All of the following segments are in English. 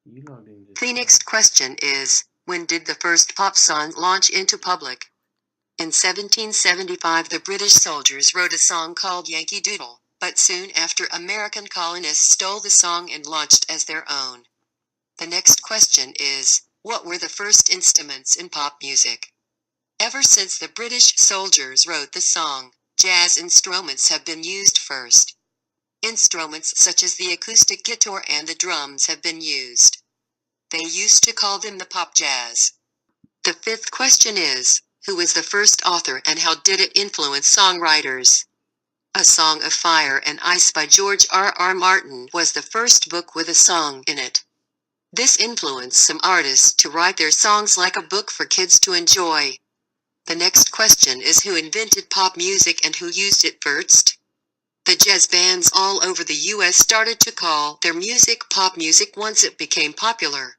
The next question is, when did the first pop song launch into public? In 1775, the British soldiers wrote a song called Yankee Doodle, but soon after American colonists stole the song and launched as their own. The next question is, what were the first instruments in pop music? Ever since the British soldiers wrote the song, jazz instruments have been used first. Instruments such as the acoustic guitar and the drums have been used. They used to call them the pop jazz. The fifth question is, who was the first author and how did it influence songwriters? A Song of Fire and Ice by George R.R. Martin was the first book with a song in it. This influenced some artists to write their songs like a book for kids to enjoy. The next question is who invented pop music and who used it first? The jazz bands all over the U.S. started to call their music pop music once it became popular.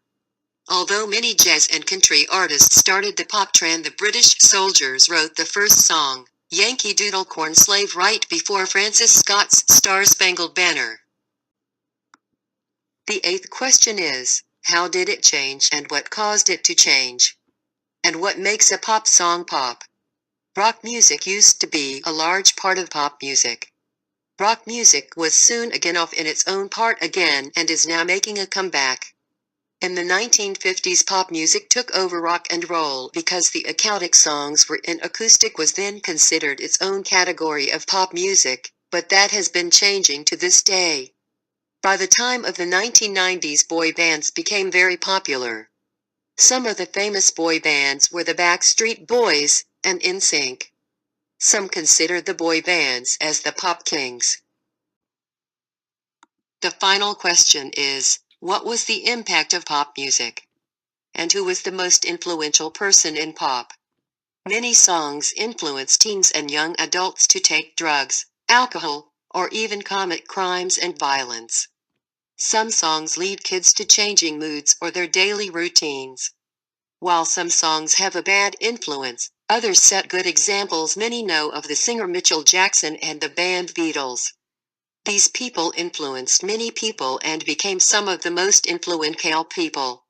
Although many jazz and country artists started the pop trend, the British soldiers wrote the first song, Yankee Doodle Corn Slave, right before Francis Scott's Star-Spangled Banner. The eighth question is, how did it change and what caused it to change? And what makes a pop song pop? Rock music used to be a large part of pop music. Rock music was soon again off in its own part again and is now making a comeback. In the 1950s, pop music took over rock and roll because the acoustic songs were in. Acoustic was then considered its own category of pop music, but that has been changing to this day. By the time of the 1990s, boy bands became very popular. Some of the famous boy bands were the Backstreet Boys and NSYNC. Some consider the boy bands as the pop kings. The final question is, what was the impact of pop music? And who was the most influential person in pop? Many songs influence teens and young adults to take drugs, alcohol, or even commit crimes and violence. Some songs lead kids to changing moods or their daily routines. While some songs have a bad influence, others set good examples. Many know of the singer Mitchell Jackson and the band Beatles. These people influenced many people and became some of the most influential people.